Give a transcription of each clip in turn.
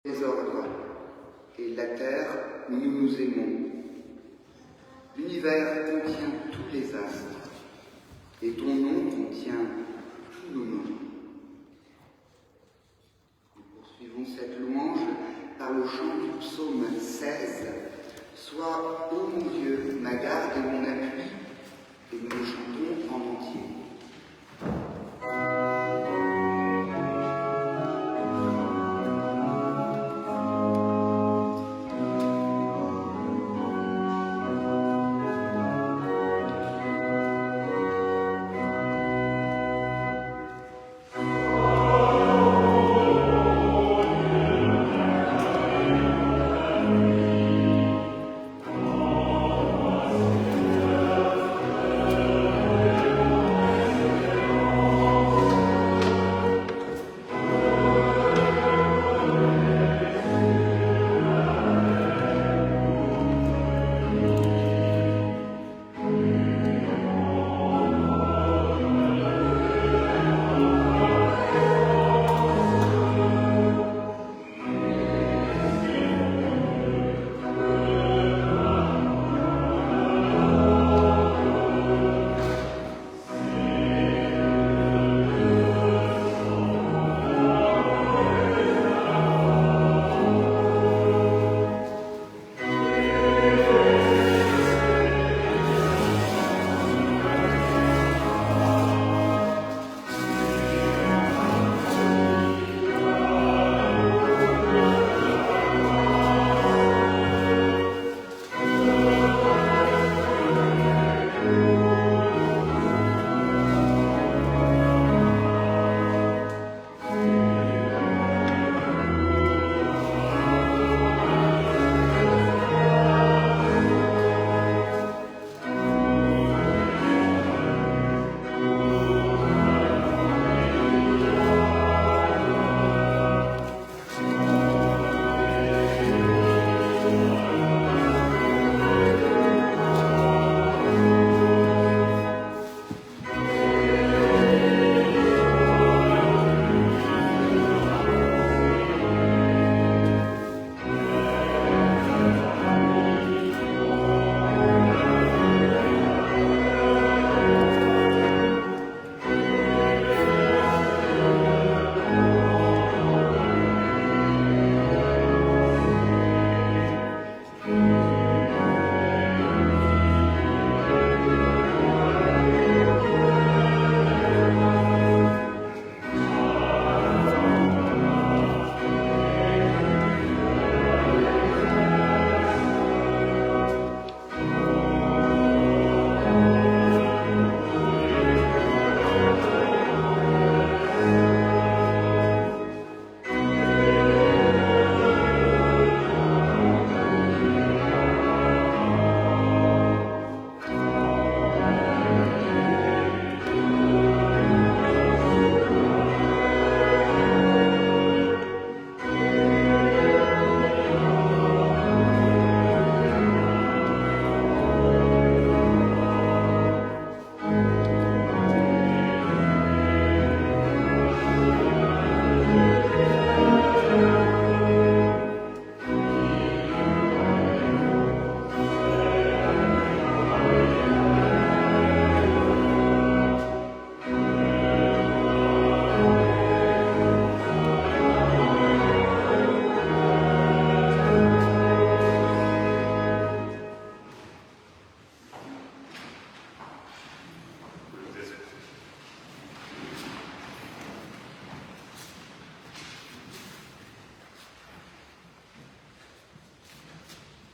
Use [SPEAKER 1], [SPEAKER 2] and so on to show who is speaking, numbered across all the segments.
[SPEAKER 1] désordre, et la terre où nous nous aimons. L'univers contient tous les astres, et ton nom contient tous nos noms. Nous poursuivons cette louange par le chant du psaume 16. Sois, ô mon Dieu, ma garde et mon appui, et nous le chantons en entier.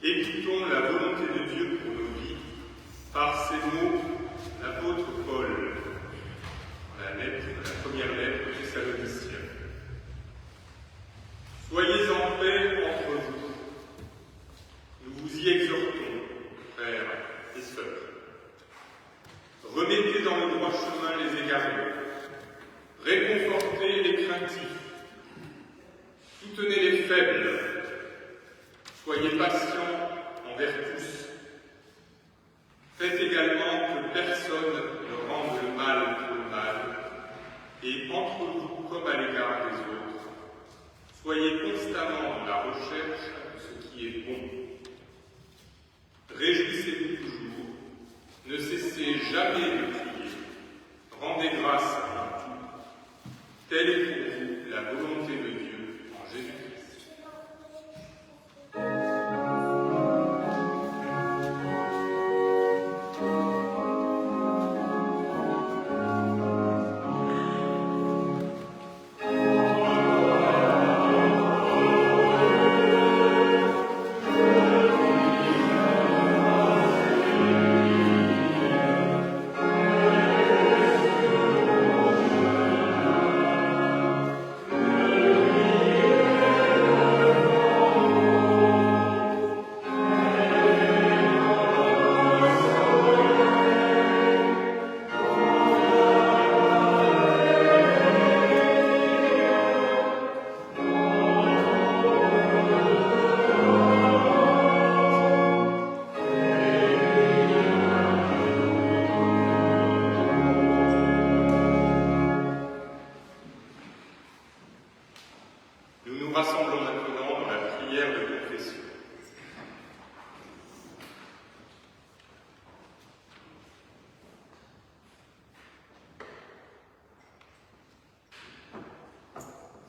[SPEAKER 2] Écoutons la volonté de Dieu pour nos vies par ces mots de l'apôtre Paul dans la première lettre aux Thessaloniciens. Soyez en paix entre vous. Nous vous y exhortons, frères et sœurs. Remettez dans le droit chemin les égarés. Réconfortez les craintifs. Soutenez les faibles. Soyez patients envers tous. Faites également que personne ne rende le mal pour le mal, et entre vous comme à l'égard des autres, soyez constamment recherche de ce qui est bon. Réjouissez-vous toujours, ne cessez jamais de prier, rendez grâce à tout. Telle est pour vous la volonté de Dieu en Jésus-Christ. Nous nous rassemblons maintenant dans la prière de confession.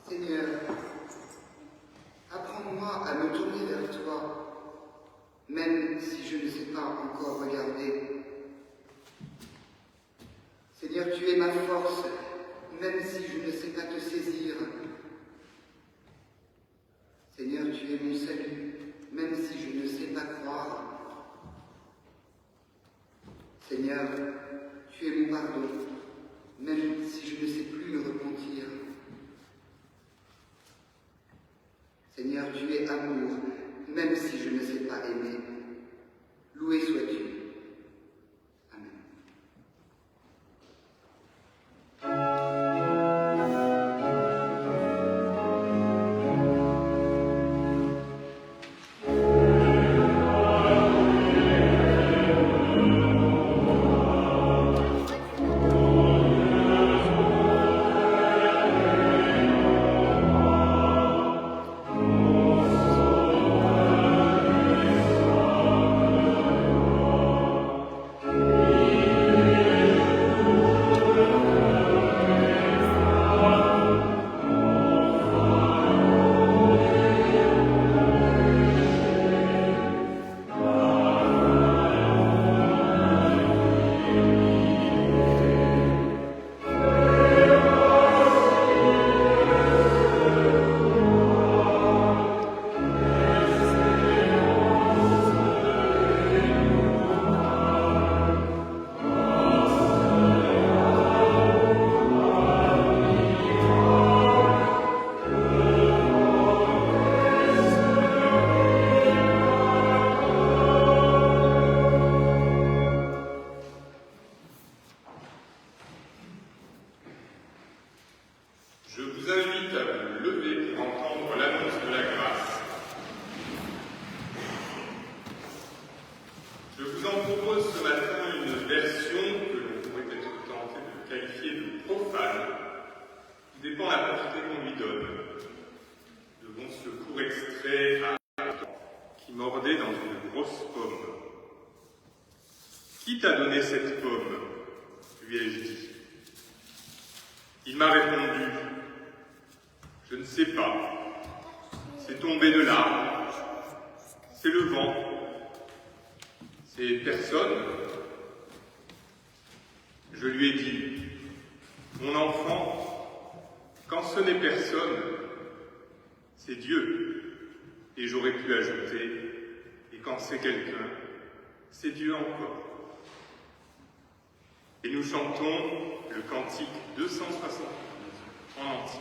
[SPEAKER 1] Seigneur, apprends-moi à me tourner vers toi, même si je ne sais pas encore regarder. Seigneur, tu es ma force, même si je ne sais pas te saisir. Seigneur, tu es mon salut, même si je ne sais pas croire. Seigneur, tu es mon pardon, même si je ne sais plus me repentir. Seigneur, tu es amour, même si je ne sais pas aimer. Loué sois-tu. Amen.
[SPEAKER 2] Je vous invite à vous lever pour entendre l'annonce de la grâce. Je vous en propose ce matin une version que l'on pourrait être tenté de qualifier de profane, qui dépend de la portée qu'on lui donne. Devant ce court extrait à qui mordait dans une grosse pomme. Qui t'a donné cette pomme? Lui ai-je dit. Il m'a répondu, je ne sais pas, c'est tombé de l'arbre, c'est le vent, c'est personne. Je lui ai dit, mon enfant, quand ce n'est personne, c'est Dieu. Et j'aurais pu ajouter, et quand c'est quelqu'un, c'est Dieu encore. Et nous chantons le cantique 270 en entier.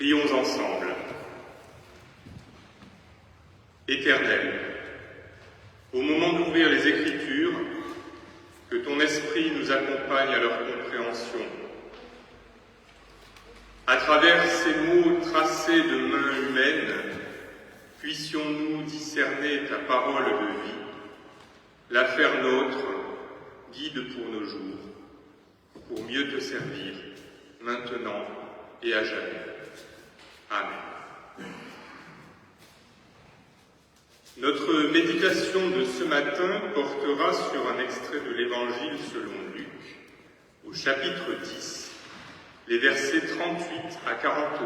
[SPEAKER 2] Prions ensemble. Éternel, au moment d'ouvrir les Écritures, que ton esprit nous accompagne à leur compréhension. À travers ces mots tracés de mains humaines, puissions-nous discerner ta parole de vie, la faire nôtre, guide pour nos jours, pour mieux te servir, maintenant et à jamais. Amen. Notre méditation de ce matin portera sur un extrait de l'Évangile selon Luc, au chapitre 10, les versets 38 à 42.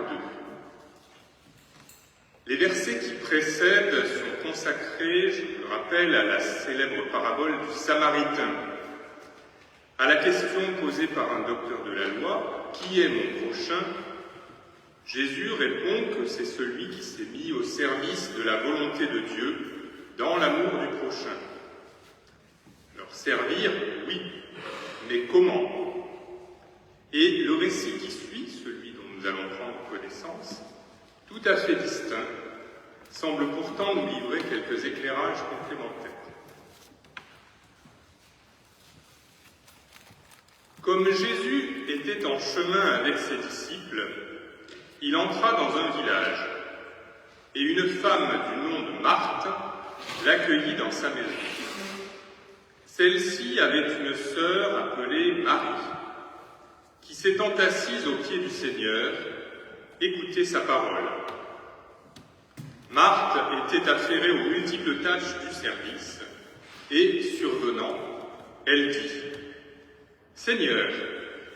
[SPEAKER 2] Les versets qui précèdent sont consacrés, je vous le rappelle, à la célèbre parabole du Samaritain. À la question posée par un docteur de la loi, « Qui est mon prochain ?», Jésus répond que c'est celui qui s'est mis au service de la volonté de Dieu dans l'amour du prochain. Alors servir, oui, mais comment ? Et le récit qui suit, celui dont nous allons prendre connaissance, tout à fait distinct, semble pourtant nous livrer quelques éclairages complémentaires. Comme Jésus était en chemin avec ses disciples, il entra dans un village, et une femme du nom de Marthe l'accueillit dans sa maison. Celle-ci avait une sœur appelée Marie, qui s'étant assise aux pieds du Seigneur, écoutait sa parole. Marthe était affairée aux multiples tâches du service, et, survenant, elle dit « Seigneur,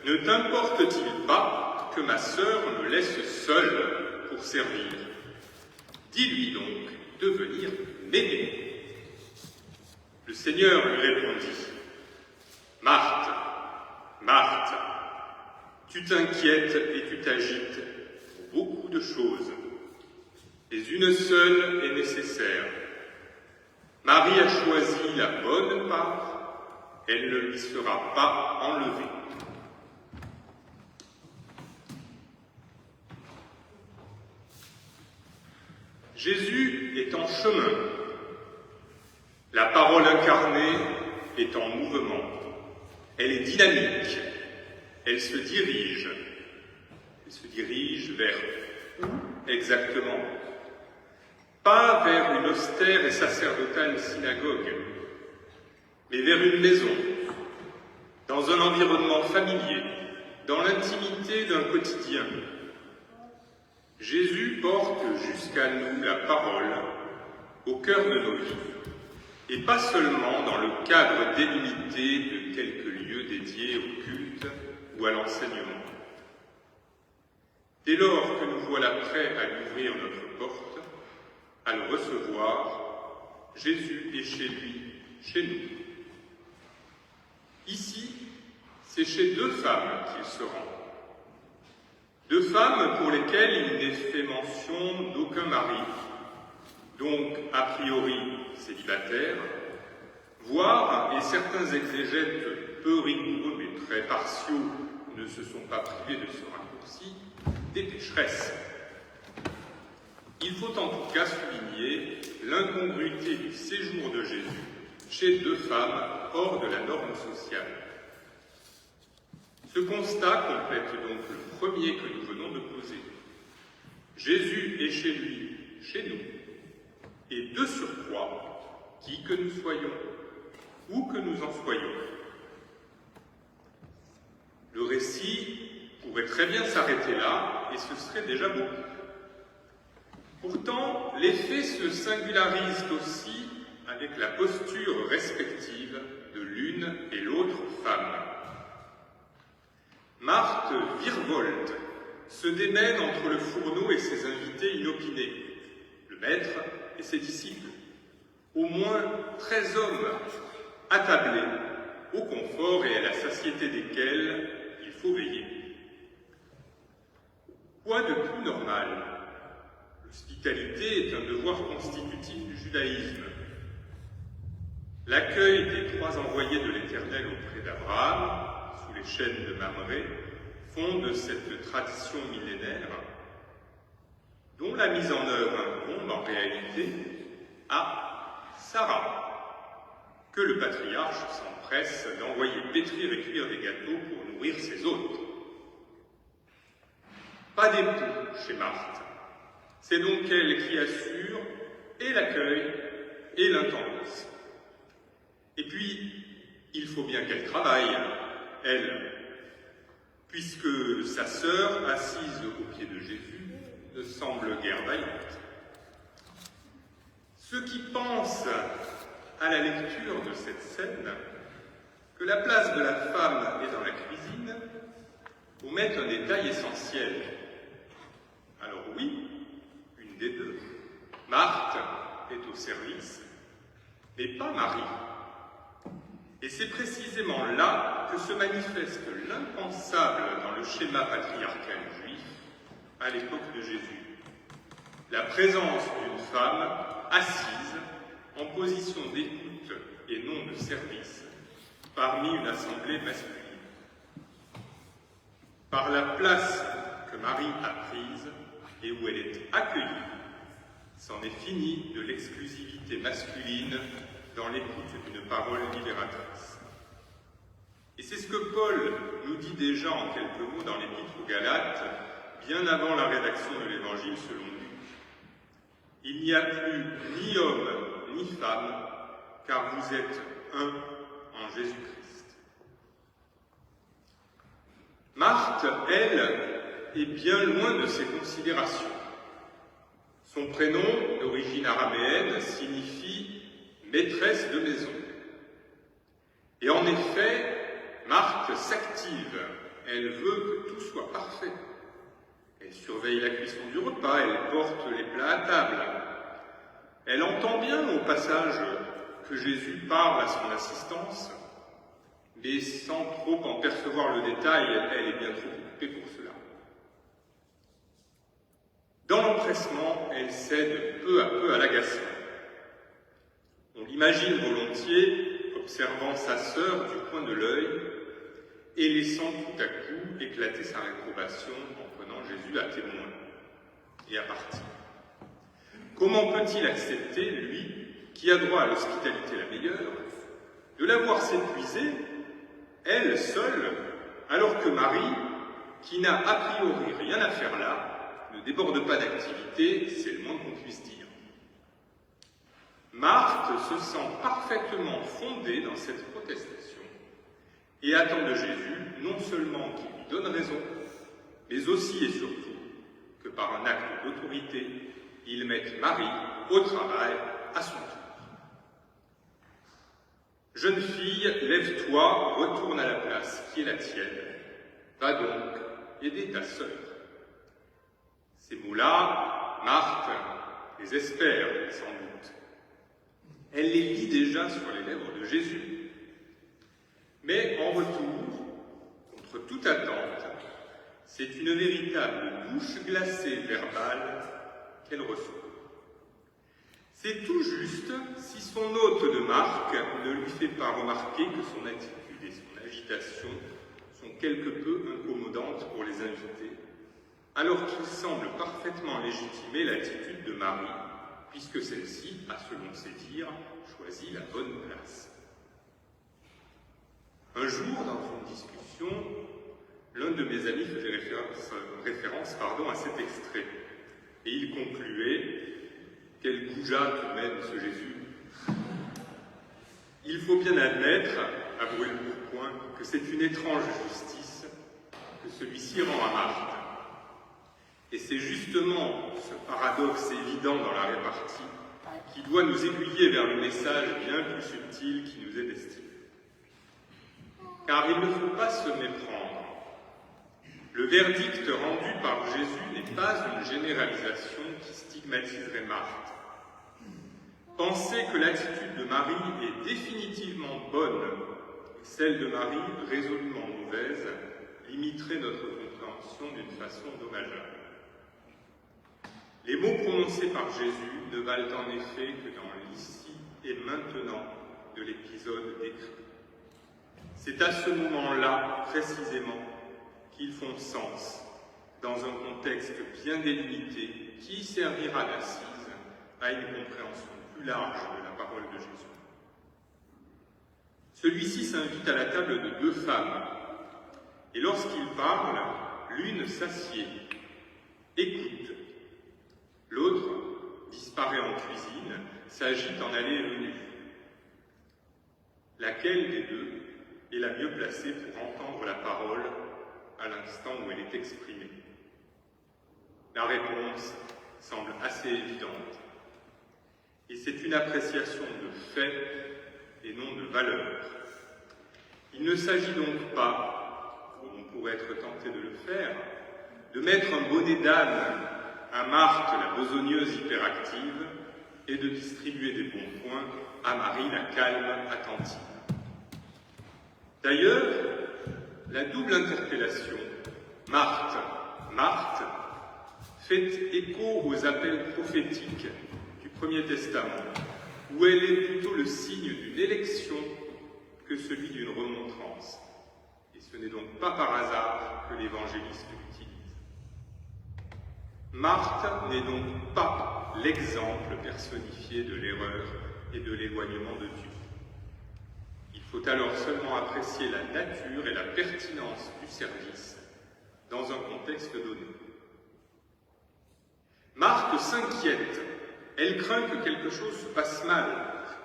[SPEAKER 2] ne t'importe-t-il pas que ma sœur me laisse seule pour servir? Dis-lui donc de venir m'aider. » Le Seigneur lui répondit « Marthe, Marthe, tu t'inquiètes et tu t'agites pour beaucoup de choses, mais une seule est nécessaire. Marie a choisi la bonne part, elle ne lui sera pas enlevée. » Jésus est en chemin. La parole incarnée est en mouvement. Elle est dynamique. Elle se dirige. Elle se dirige vers où exactement? Pas vers une austère et sacerdotale synagogue, mais vers une maison, dans un environnement familier, dans l'intimité d'un quotidien. Jésus porte jusqu'à nous la parole au cœur de nos vies, et pas seulement dans le cadre délimité de quelques lieux dédiés au culte ou à l'enseignement. Dès lors que nous voilà prêts à lui ouvrir notre porte, à le recevoir, Jésus est chez lui, chez nous. Ici, c'est chez deux femmes qu'il se rend. Deux femmes pour lesquelles il n'est fait mention d'aucun mari, donc a priori célibataires, voire, et certains exégètes peu rigoureux mais très partiaux ne se sont pas privés de ce raccourci, des pécheresses. Il faut en tout cas souligner l'incongruité du séjour de Jésus chez deux femmes hors de la norme sociale. Ce constat complète donc le premier que nous venons de poser. Jésus est chez lui, chez nous, et de surcroît, qui que nous soyons, où que nous en soyons. Le récit pourrait très bien s'arrêter là, et ce serait déjà beaucoup. Pourtant, les faits se singularisent aussi avec la posture respective de l'une et l'autre femme. Marthe virevolte, se démène entre le fourneau et ses invités inopinés, le maître et ses disciples, au moins 13 hommes attablés, au confort et à la satiété desquels il faut veiller. Quoi de plus normal? L'hospitalité est un devoir constitutif du judaïsme. L'accueil des 3 envoyés de l'Éternel auprès d'Abraham, sous les chaînes de Mamré, fonde cette tradition millénaire, dont la mise en œuvre incombe en réalité à Sarah, que le patriarche s'empresse d'envoyer pétrir et cuire des gâteaux pour nourrir ses hôtes. Pas d'époux chez Marthe. C'est donc elle qui assure et l'accueil et l'intendance. Et puis, il faut bien qu'elle travaille, elle, puisque sa sœur, assise aux pieds de Jésus, ne semble guère vaillante. Ceux qui pensent à la lecture de cette scène que la place de la femme est dans la cuisine omettent un détail essentiel. Alors oui, une des deux, Marthe, est au service, mais pas Marie. Et c'est précisément là que se manifeste l'impensable dans le schéma patriarcal juif à l'époque de Jésus. La présence d'une femme assise en position d'écoute et non de service parmi une assemblée masculine. Par la place que Marie a prise et où elle est accueillie, c'en est fini de l'exclusivité masculine dans l'écoute d'une parole libératrice. Et c'est ce que Paul nous dit déjà en quelques mots dans l'Épître aux Galates, bien avant la rédaction de l'Évangile selon Luc. Il n'y a plus ni homme ni femme, car vous êtes un en Jésus-Christ. Marthe, elle, est bien loin de ces considérations. Son prénom, d'origine araméenne, signifie « maîtresse de maison ». Et en effet, Marthe s'active, elle veut que tout soit parfait. Elle surveille la cuisson du repas, elle porte les plats à table. Elle entend bien au passage que Jésus parle à son assistance, mais sans trop en percevoir le détail, elle est bien trop occupée pour cela. Dans l'empressement, elle cède peu à peu à l'agacement. On l'imagine volontiers observant sa sœur du coin de l'œil et laissant tout à coup éclater sa réprobation en prenant Jésus à témoin et à partir. Comment peut-il accepter, lui, qui a droit à l'hospitalité la meilleure, de la voir s'épuiser, elle seule, alors que Marie, qui n'a a priori rien à faire là, ne déborde pas d'activité, c'est le moins qu'on puisse dire. Marthe se sent parfaitement fondée dans cette protestation et attend de Jésus non seulement qu'il lui donne raison, mais aussi et surtout que par un acte d'autorité, il mette Marie au travail à son tour. Jeune fille, lève-toi, retourne à la place qui est la tienne. Va donc aider ta sœur. Ces mots-là, Marthe les espère sans doute. Elle les lit déjà sur les lèvres de Jésus. Mais en retour, contre toute attente, c'est une véritable douche glacée verbale qu'elle reçoit. C'est tout juste si son hôte de marque ne lui fait pas remarquer que son attitude et son agitation sont quelque peu incommodantes pour les invités, alors qu'il semble parfaitement légitimer l'attitude de Marie, puisque celle-ci a, selon ses dires, choisi la bonne place. Un jour, dans une discussion, l'un de mes amis faisait référence à cet extrait, et il concluait « Quel goujat tout de même, ce Jésus !» Il faut bien admettre, à brûle-pourpoint, que c'est une étrange justice que celui-ci rend à Marthe. Et c'est justement ce paradoxe évident dans la répartie qui doit nous aiguiller vers le message bien plus subtil qui nous est destiné. Car il ne faut pas se méprendre. Le verdict rendu par Jésus n'est pas une généralisation qui stigmatiserait Marthe. Penser que l'attitude de Marie est définitivement bonne et celle de Marie résolument mauvaise limiterait notre compréhension d'une façon dommageable. Les mots prononcés par Jésus ne valent en effet que dans l'ici et maintenant de l'épisode décrit. C'est à ce moment-là, précisément, qu'ils font sens, dans un contexte bien délimité, qui servira d'assise à une compréhension plus large de la parole de Jésus. Celui-ci s'invite à la table de deux femmes, et lorsqu'il parle, l'une s'assied, écoute, l'autre disparaît en cuisine, s'agite en aller et venue. Laquelle des deux est la mieux placée pour entendre la parole à l'instant où elle est exprimée? La réponse semble assez évidente. Et c'est une appréciation de fait et non de valeur. Il ne s'agit donc pas, comme on pourrait être tenté de le faire, de mettre un bonnet d'âne à Marthe, la besogneuse hyperactive, et de distribuer des bons points à Marie, la calme attentive. D'ailleurs, la double interpellation « Marthe, Marthe » fait écho aux appels prophétiques du Premier Testament, où elle est plutôt le signe d'une élection que celui d'une remontrance. Et ce n'est donc pas par hasard que l'évangéliste l'utilise. Marthe n'est donc pas l'exemple personnifié de l'erreur et de l'éloignement de Dieu. Il faut alors seulement apprécier la nature et la pertinence du service dans un contexte donné. Marthe s'inquiète, elle craint que quelque chose se passe mal,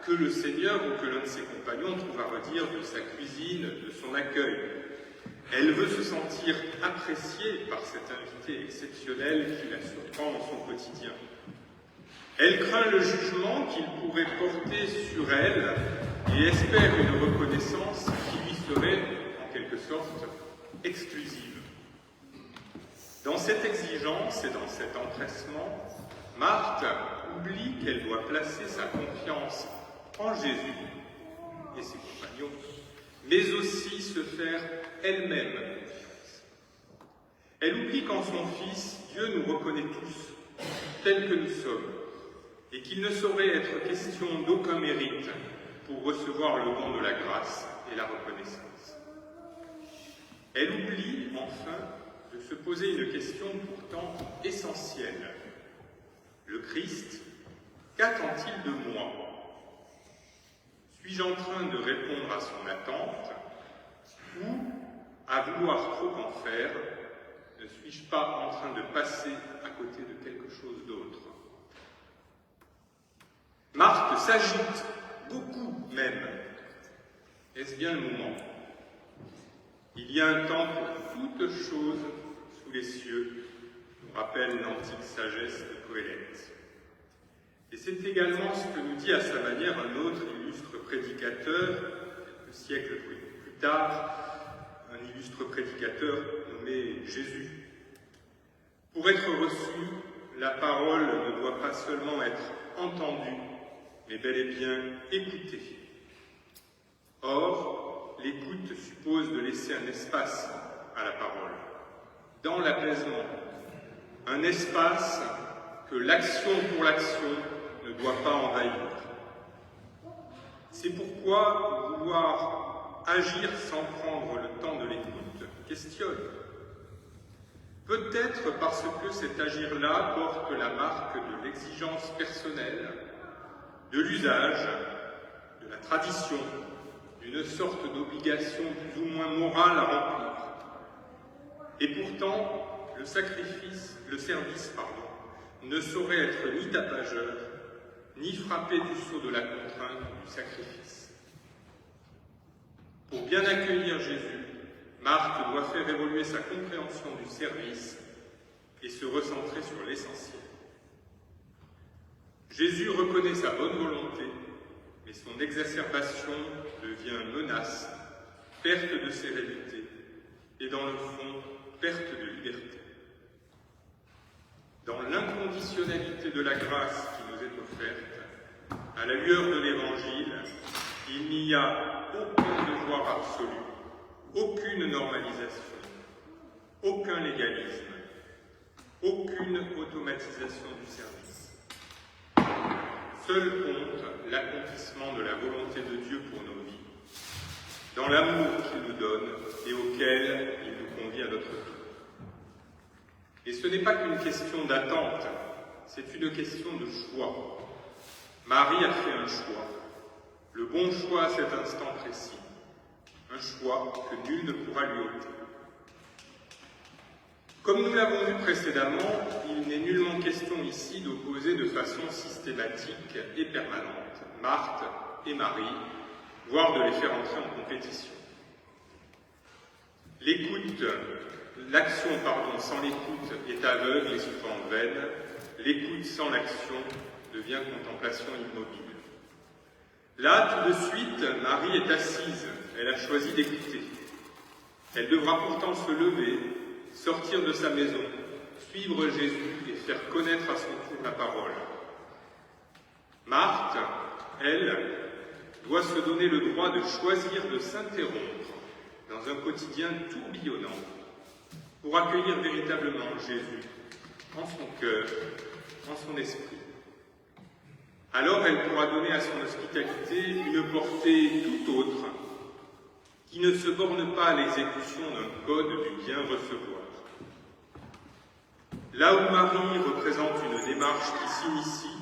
[SPEAKER 2] que le Seigneur ou que l'un de ses compagnons trouve à redire de sa cuisine, de son accueil. Elle veut se sentir appréciée par cet invité exceptionnel qui la surprend dans son quotidien. Elle craint le jugement qu'il pourrait porter sur elle et espère une reconnaissance qui lui serait, en quelque sorte, exclusive. Dans cette exigence et dans cet empressement, Marthe oublie qu'elle doit placer sa confiance en Jésus et ses compagnons, mais aussi se faire elle-même confiance. Elle oublie qu'en son Fils, Dieu nous reconnaît tous, tels que nous sommes, et qu'il ne saurait être question d'aucun mérite pour recevoir le don de la grâce et la reconnaissance. Elle oublie, enfin, de se poser une question pourtant essentielle. Le Christ, qu'attend-il de moi? Suis-je en train de répondre à son attente ou, à vouloir trop en faire, ne suis-je pas en train de passer à côté de quelque chose d'autre? Marthe s'agite, beaucoup même. Est-ce bien le moment? Il y a un temps pour toute chose sous les cieux, nous rappelle l'antique sagesse de Coëlette. Et c'est également ce que nous dit à sa manière un autre illustre prédicateur, quelques siècles plus tard, un illustre prédicateur nommé Jésus. Pour être reçu, la parole ne doit pas seulement être entendue, mais bel et bien écoutée. Or, l'écoute suppose de laisser un espace à la parole, dans l'apaisement, un espace que l'action pour l'action ne doit pas envahir. C'est pourquoi vouloir agir sans prendre le temps de l'écoute questionne. Peut-être parce que cet agir-là porte la marque de l'exigence personnelle, de l'usage, de la tradition, d'une sorte d'obligation plus ou moins morale à remplir. Et pourtant, le service, ne saurait être ni tapageur, ni frappé du sceau de la contrainte du sacrifice. Pour bien accueillir Jésus, Marthe doit faire évoluer sa compréhension du service et se recentrer sur l'essentiel. Jésus reconnaît sa bonne volonté, mais son exacerbation devient menace, perte de sérénité et, dans le fond, perte de liberté. Dans l'inconditionnalité de la grâce qui nous est offerte, à la lueur de l'Évangile, il n'y a aucun devoir absolu, aucune normalisation, aucun légalisme, aucune automatisation du service. Seul compte l'accomplissement de la volonté de Dieu pour nos vies, dans l'amour qu'il nous donne et auquel il nous convie à notre tour. Et ce n'est pas qu'une question d'attente, c'est une question de choix. Marie a fait un choix, le bon choix à cet instant précis, un choix que nul ne pourra lui ôter. Comme nous l'avons vu précédemment, il n'est nullement question ici d'opposer de façon systématique et permanente Marthe et Marie, voire de les faire entrer en compétition. L'action sans l'écoute est aveugle et souvent vaine, l'écoute sans l'action devient contemplation immobile. Là, tout de suite, Marie est assise, elle a choisi d'écouter. Elle devra pourtant se lever, sortir de sa maison, suivre Jésus et faire connaître à son tour la parole. Marthe, elle, doit se donner le droit de choisir de s'interrompre dans un quotidien tourbillonnant pour accueillir véritablement Jésus en son cœur, en son esprit. Alors elle pourra donner à son hospitalité une portée tout autre, qui ne se borne pas à l'exécution d'un code du bien recevoir. Là où Marie représente une démarche qui s'initie,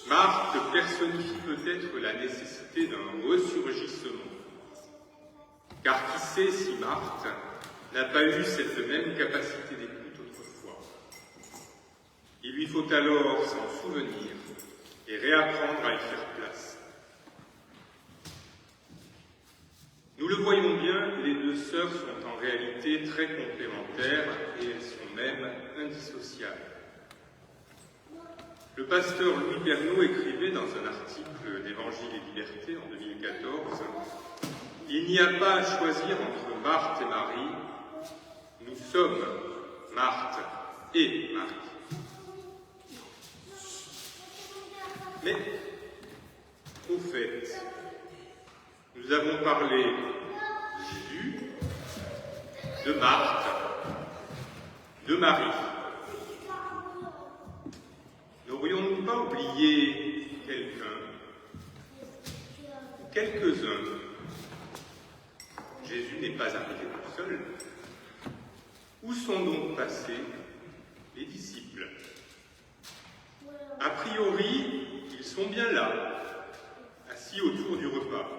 [SPEAKER 2] Marthe personnifie peut-être la nécessité d'un ressurgissement. Car qui sait si Marthe n'a pas eu cette même capacité d'écoute autrefois. Il lui faut alors s'en souvenir et réapprendre à y faire place. Nous le voyons bien, les deux sœurs sont en réalité très complémentaires et elles sont même indissociables. Le pasteur Louis Pernaut écrivait dans un article d'Évangile et Liberté en 2014 « Il n'y a pas à choisir entre Marthe et Marie, nous sommes Marthe et Marie. » Mais, au fait, nous avons parlé de Jésus, de Marthe, de Marie. N'aurions-nous pas oublié quelqu'un, quelques-uns? Jésus n'est pas arrivé tout seul. Où sont donc passés les disciples? A priori, ils sont bien là, assis autour du repas.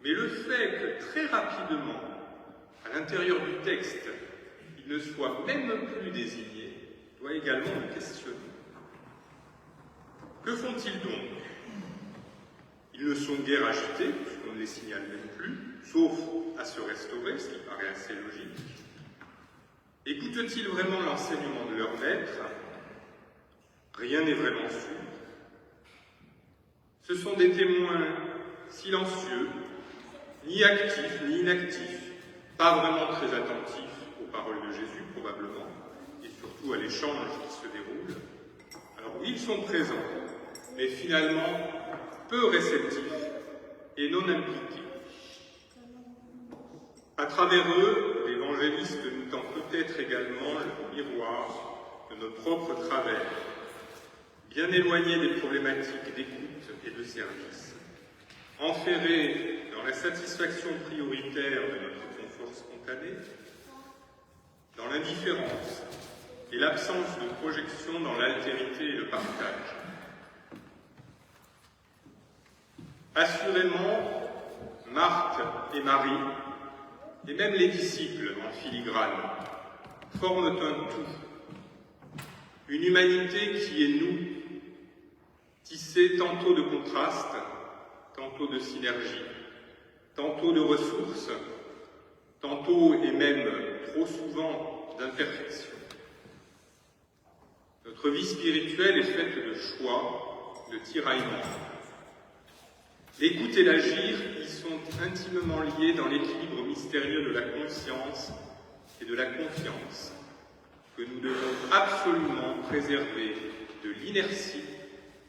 [SPEAKER 2] Mais le fait que très rapidement, à l'intérieur du texte, ils ne soient même plus désignés, doit également nous questionner. Que font-ils donc? Ils ne sont guère agités, puisqu'on ne les signale même plus, sauf à se restaurer, ce qui paraît assez logique. Écoutent-ils vraiment l'enseignement de leur maître? Rien n'est vraiment sûr. Ce sont des témoins silencieux, ni actifs ni inactifs, pas vraiment très attentifs aux paroles de Jésus probablement, et surtout à l'échange qui se déroule. Alors oui, ils sont présents, mais finalement peu réceptifs et non impliqués. À travers eux, l'évangéliste nous tend peut-être également le miroir de nos propres travers, bien éloignés des problématiques d'écoute et de service, enferrés dans la satisfaction prioritaire de notre confort spontané, dans l'indifférence et l'absence de projection dans l'altérité et le partage. Assurément, Marthe et Marie, et même les disciples en filigrane, forment un tout, une humanité qui est nous, tissée tantôt de contrastes, tantôt de synergie, tantôt de ressources, tantôt et même trop souvent d'imperfection. Notre vie spirituelle est faite de choix, de tiraillements. L'écoute et l'agir y sont intimement liés dans l'équilibre mystérieux de la conscience et de la confiance, que nous devons absolument préserver de l'inertie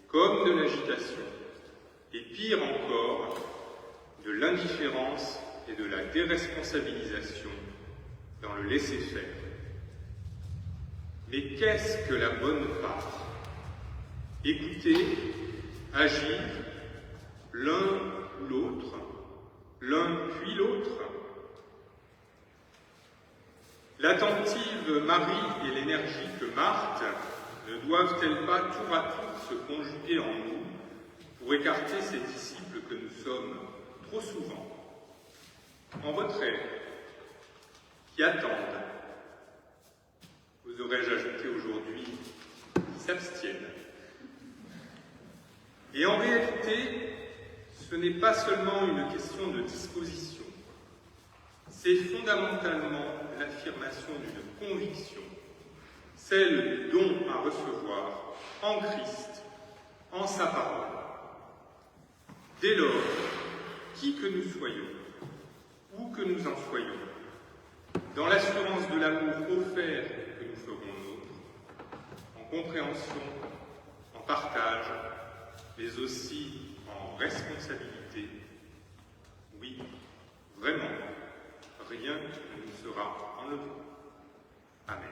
[SPEAKER 2] comme de l'agitation, et pire encore, de l'indifférence et de la déresponsabilisation dans le laisser-faire. Mais qu'est-ce que la bonne part? Écouter, agir, l'un ou l'autre, l'un puis l'autre. L'attentive Marie et l'énergique Marthe ne doivent-elles pas tour à tour se conjuguer en nous pour écarter ces disciples que nous sommes trop souvent en retrait, qui attendent, vous aurais-je ajouté aujourd'hui, qui s'abstiennent. Et en réalité, ce n'est pas seulement une question de disposition, c'est fondamentalement l'affirmation d'une conviction, celle du don à recevoir en Christ, en sa parole. Dès lors, qui que nous soyons, où que nous en soyons, dans l'assurance de l'amour offert que nous ferons nôtre, en compréhension, en partage, mais aussi en responsabilité, oui, vraiment, rien ne nous sera enlevé. Amen.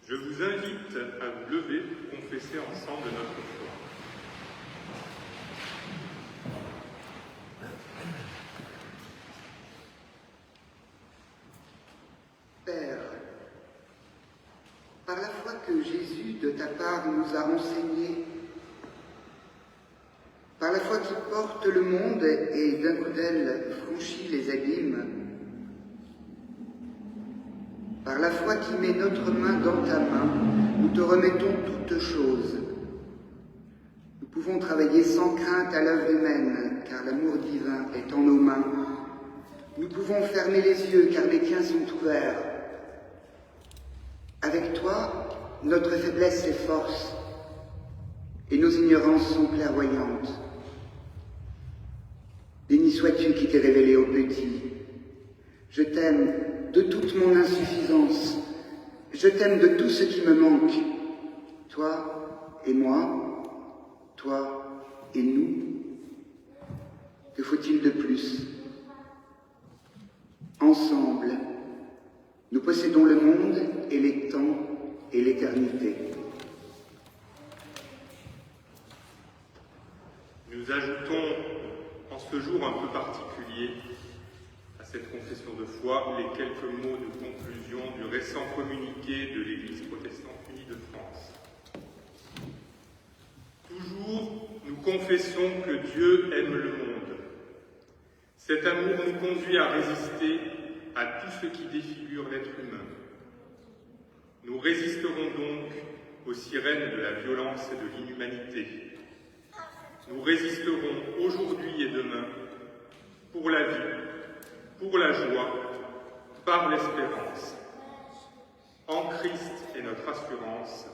[SPEAKER 2] Je vous invite à vous lever pour confesser ensemble notre foi.
[SPEAKER 1] Père, par la foi que Jésus, de ta part, nous a enseigné, portes le monde et d'un coup d'aile franchis les abîmes. Par la foi qui met notre main dans ta main, nous te remettons toutes choses. Nous pouvons travailler sans crainte à l'œuvre humaine, car l'amour divin est en nos mains. Nous pouvons fermer les yeux, car les tiens sont ouverts. Avec toi, notre faiblesse est force, et nos ignorances sont clairvoyantes. Béni sois-tu qui t'es révélé au petit. Je t'aime de toute mon insuffisance. Je t'aime de tout ce qui me manque. Toi et moi, toi et nous. Que faut-il de plus? Ensemble, nous possédons le monde et les temps et l'éternité.
[SPEAKER 2] Nous ajoutons en ce jour un peu particulier à cette confession de foi les quelques mots de conclusion du récent communiqué de l'Église protestante unie de France. Toujours, nous confessons que Dieu aime le monde. Cet amour nous conduit à résister à tout ce qui défigure l'être humain. Nous résisterons donc aux sirènes de la violence et de l'inhumanité. Nous résisterons aujourd'hui et demain pour la vie, pour la joie, par l'espérance. En Christ est notre assurance.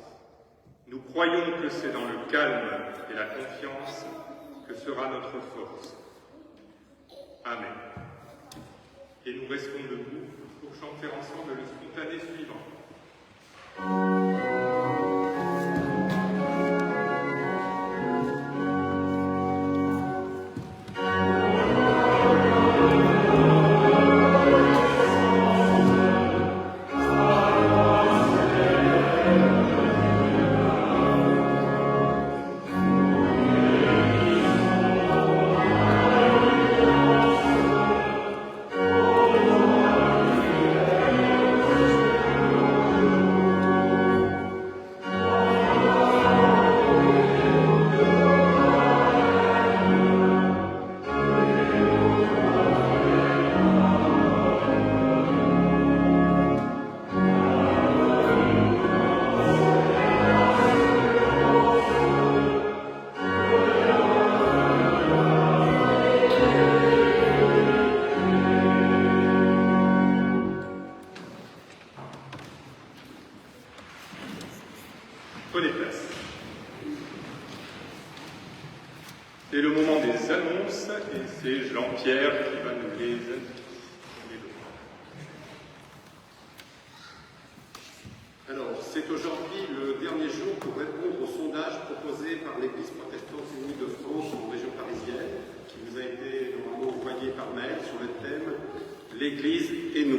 [SPEAKER 2] Nous croyons que c'est dans le calme et la confiance que sera notre force. Amen. Et nous restons debout pour chanter ensemble le spontané suivant. Prenez place. C'est le moment des annonces et c'est Jean-Pierre qui va nous les indiquer.
[SPEAKER 3] Alors, c'est aujourd'hui le dernier jour pour répondre au sondage proposé par l'Église protestante unie de France en région parisienne, qui vous a été normalement envoyé par mail sur le thème « L'Église et nous ».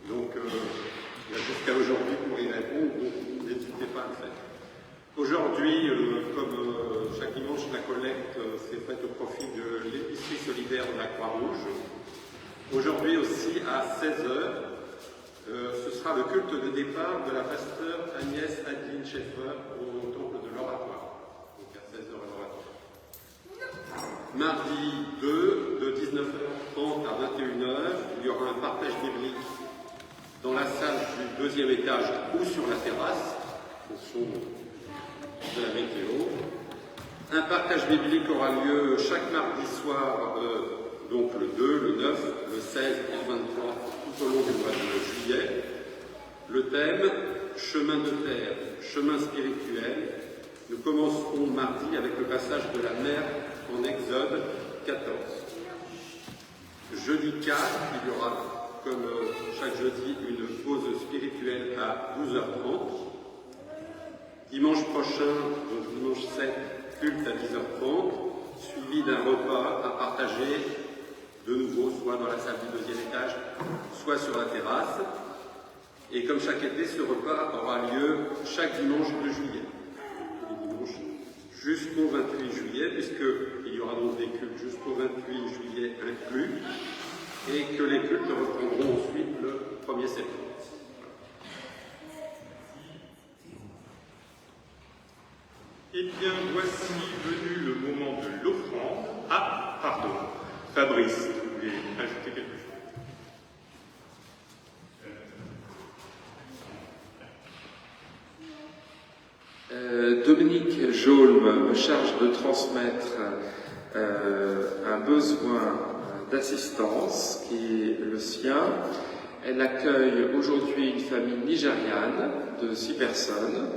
[SPEAKER 3] Donc, il y a jusqu'à aujourd'hui pour y répondre, donc n'hésitez pas à le faire. Aujourd'hui, comme chaque dimanche, la collecte s'est faite au profit de l'épicerie solidaire de la Croix-Rouge. Aujourd'hui aussi, à 16h, ce sera le culte de départ de la pasteure Agnès Adeline Schaeffer au temple de l'Oratoire. Donc à 16h à l'Oratoire. Mardi 2, de 19h30 à 21h, il y aura un partage biblique dans la salle du deuxième étage ou sur la terrasse, en fonction de la météo. Un partage biblique aura lieu chaque mardi soir, donc le 2, le 9, le 16 et le 23, tout au long du mois de juillet. Le thème, chemin de terre, chemin spirituel. Nous commencerons mardi avec le passage de la mer en Exode 14. Jeudi 4, il y aura, comme chaque jeudi, une pause spirituelle à 12h30. Dimanche prochain, donc dimanche 7, culte à 10h30, suivi d'un repas à partager de nouveau, soit dans la salle du deuxième étage, soit sur la terrasse. Et comme chaque été, ce repas aura lieu chaque dimanche de juillet. Les dimanches jusqu'au 28 juillet, puisqu'il y aura donc des cultes jusqu'au 28 juillet inclus, et que les cultes reprendront ensuite le 1er septembre.
[SPEAKER 2] Eh bien, voici venu le moment de l'offrande. Ah, Fabrice, vous voulez ajouter quelque chose?
[SPEAKER 4] Dominique Jaulme me charge de transmettre un besoin d'assistance qui est le sien. Elle accueille aujourd'hui une famille nigériane de 6 personnes,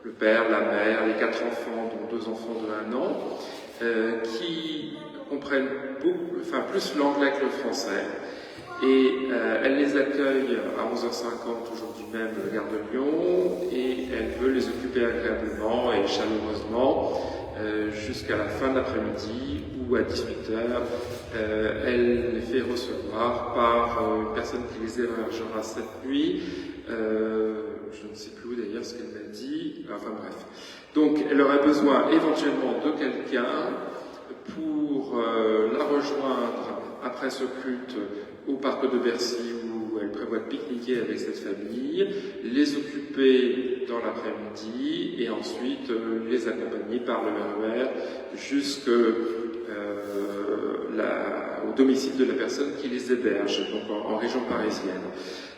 [SPEAKER 4] le père, la mère, les 4 enfants, dont 2 enfants de 1 an, qui comprennent plus l'anglais que le français. Et elle les accueille à 11h50 aujourd'hui même à la gare de Lyon, et elle veut les occuper agréablement et chaleureusement jusqu'à la fin de l'après-midi, où à 18h, elle les fait recevoir par une personne qui les hébergera cette nuit. Je ne sais plus où d'ailleurs ce qu'elle m'a dit, enfin bref. Donc elle aurait besoin éventuellement de quelqu'un pour la rejoindre après ce culte au parc de Bercy, où elle prévoit de pique-niquer avec cette famille, les occuper dans l'après-midi et ensuite les accompagner par le RER jusqu'au domicile de la personne qui les héberge, donc en région parisienne.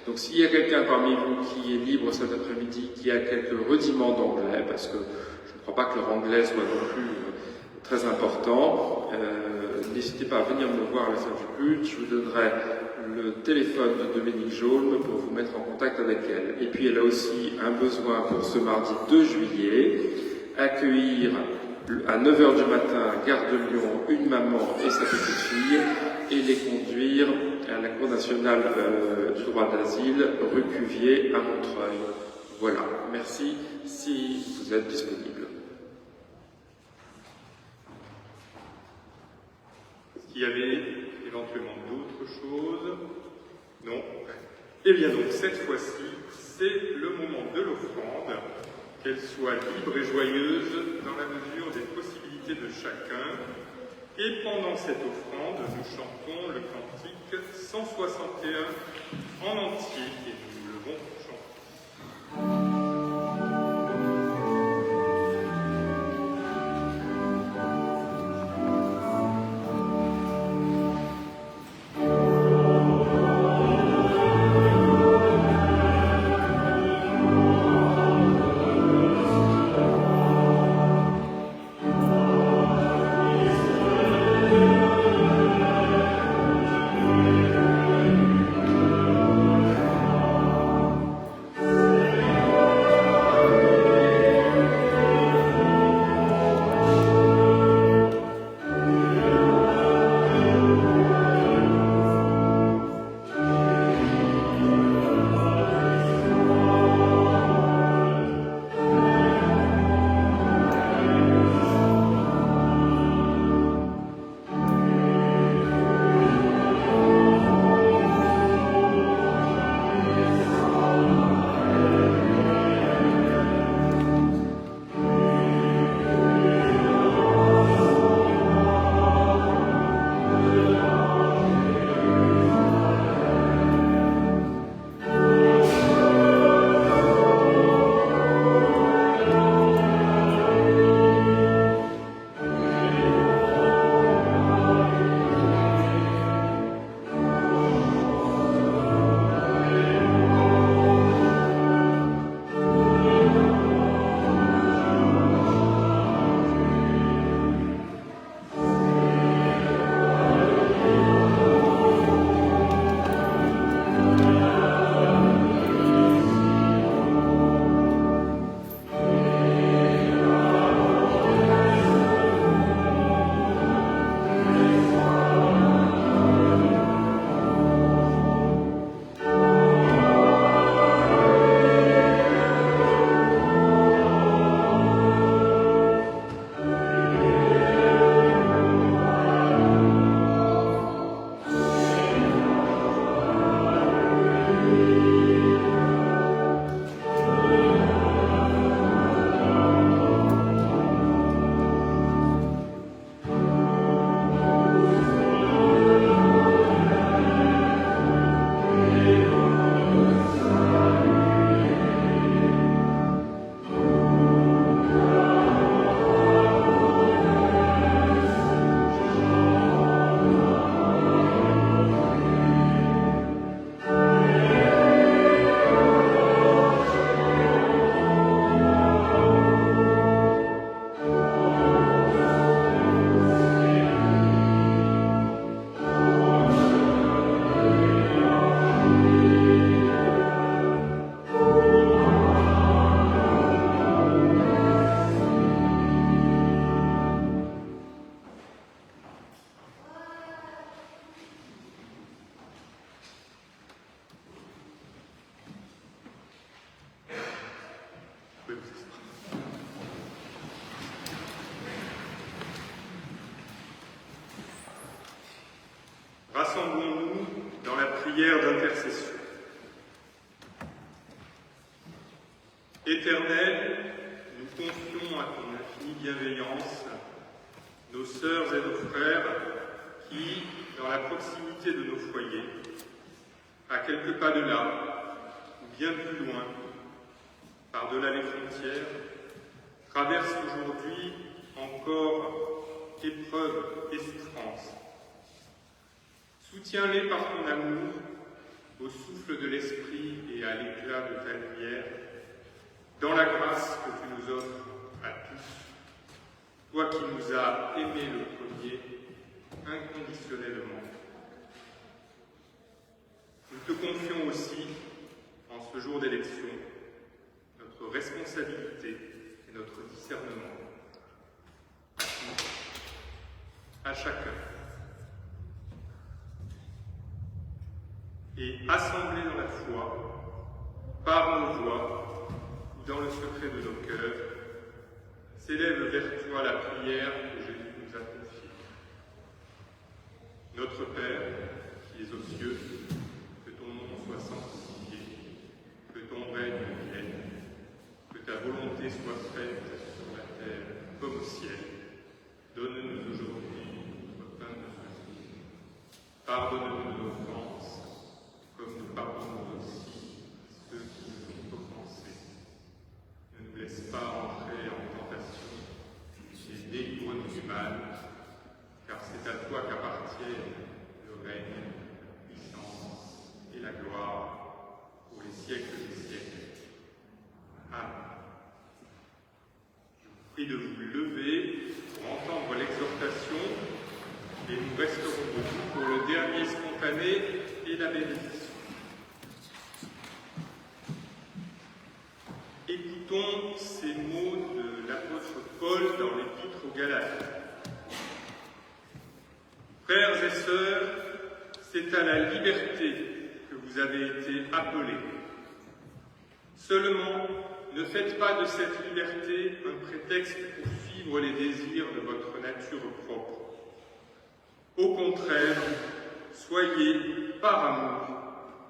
[SPEAKER 4] Donc s'il y a quelqu'un parmi vous qui est libre cet après-midi, qui a quelques rudiments d'anglais, parce que je ne crois pas que leur anglais soit non plus très important, n'hésitez pas à venir me voir à la fin du culte. Je vous donnerai le téléphone de Dominique Jaulme pour vous mettre en contact avec elle. Et puis elle a aussi un besoin pour ce mardi 2 juillet, accueillir à 9h du matin à Gare de Lyon une maman et sa petite fille et les conduire à la Cour nationale du droit d'asile, rue Cuvier à Montreuil. Voilà, merci si vous êtes disponible.
[SPEAKER 2] Il y avait éventuellement d'autres choses? Non? Eh bien donc, cette fois-ci, c'est le moment de l'offrande, qu'elle soit libre et joyeuse dans la mesure des possibilités de chacun. Et pendant cette offrande, nous chantons le cantique 161 en entier, et nous le levons pour chanter. Rassemblons-nous dans la prière d'intercession. Éternel, nous confions à ton infinie bienveillance nos sœurs et nos frères qui, dans la proximité de nos foyers, à quelques pas de là, ou bien plus loin, par-delà les frontières, traversent aujourd'hui encore épreuves et souffrances. Soutiens-les par ton amour, au souffle de l'esprit et à l'éclat de ta lumière, dans la grâce que tu nous offres à tous, toi qui nous as aimés le premier, inconditionnellement. Nous te confions aussi, en ce jour d'élection, notre responsabilité et notre discernement. À tous, à chacun. Et assemblés dans la foi, par nos voix, ou dans le secret de nos cœurs, s'élève vers toi la prière que Jésus nous a confiée. Notre Père, qui es aux cieux, que ton nom soit sanctifié, que ton règne vienne, que ta volonté soit faite sur la terre comme au ciel. Donne-nous aujourd'hui notre pain de ce jour. Pardonne-nous nos offenses, comme nous pardonnons aussi ceux qui nous ont offensés. Ne nous laisse pas entrer en tentation, et délivre-nous du mal, car c'est à toi qu'appartiennent le règne, la puissance et la gloire pour les siècles des siècles. Amen. Je vous prie de vous lever pour entendre l'exhortation, et nous resterons debout pour le dernier spontané et la bénédiction. Écoutons ces mots de l'apôtre Paul dans l'Épître aux Galates. Frères et sœurs, c'est à la liberté que vous avez été appelés. Seulement, ne faites pas de cette liberté un prétexte pour suivre les désirs de votre nature propre. Au contraire, soyez, par amour,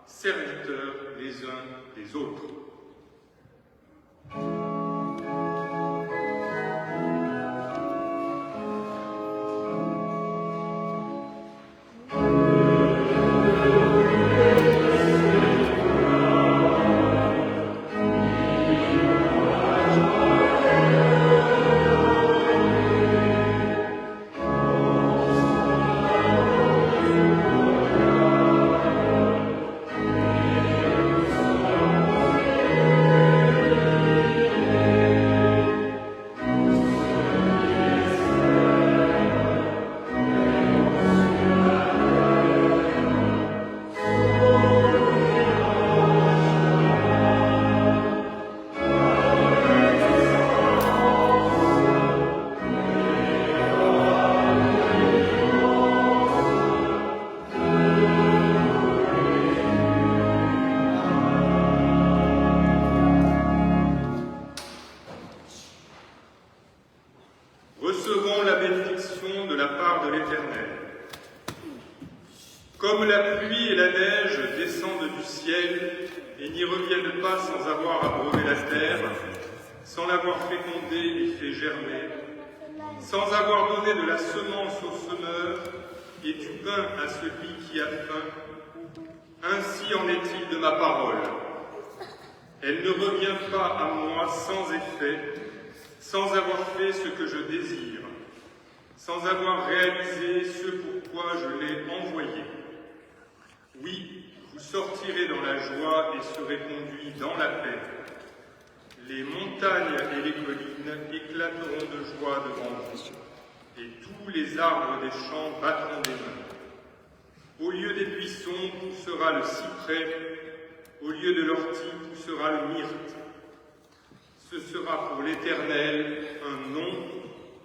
[SPEAKER 2] serviteurs les uns des autres. Recevons la bénédiction de la part de l'Éternel. Comme la pluie et la neige descendent du ciel et n'y reviennent pas sans avoir abreuvé la terre, sans l'avoir fécondée et fait germer, sans avoir donné de la semence au semeur et du pain à celui qui a faim, ainsi en est-il de ma parole. Elle ne revient pas à moi sans effet, sans avoir fait ce que je désire, sans avoir réalisé ce pourquoi je l'ai envoyé. Oui, vous sortirez dans la joie et serez conduits dans la paix. Les montagnes et les collines éclateront de joie devant vous, et tous les arbres des champs battront des mains. Au lieu des buissons poussera le cyprès, au lieu de l'ortie poussera le myrte. Ce sera pour l'Éternel un nom,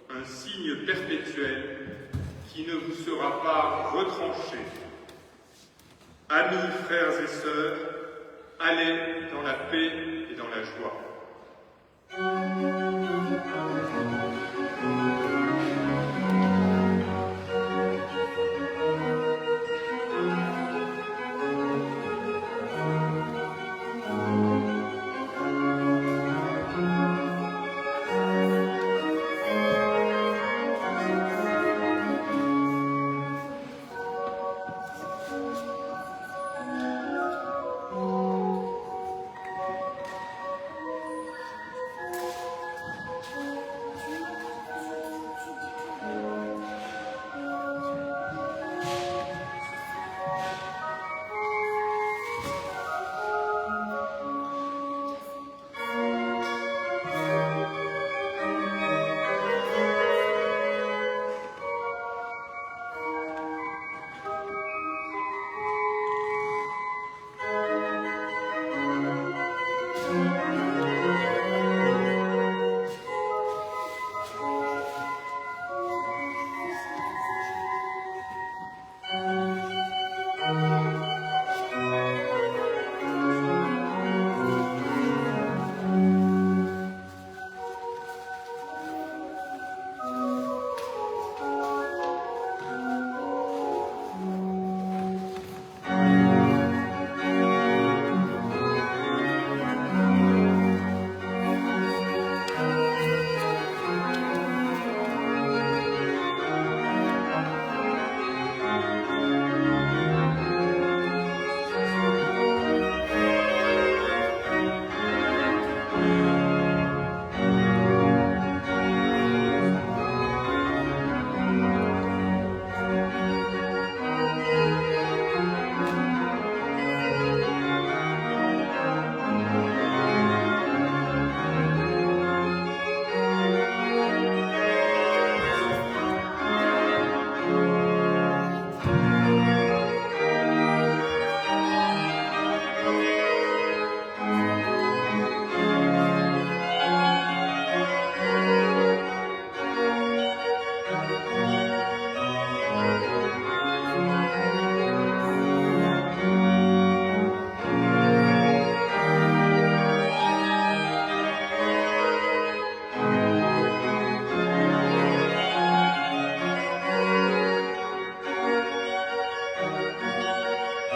[SPEAKER 2] un signe perpétuel qui ne vous sera pas retranché. Amis, frères et sœurs, allez dans la paix et dans la joie.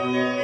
[SPEAKER 1] Thank you.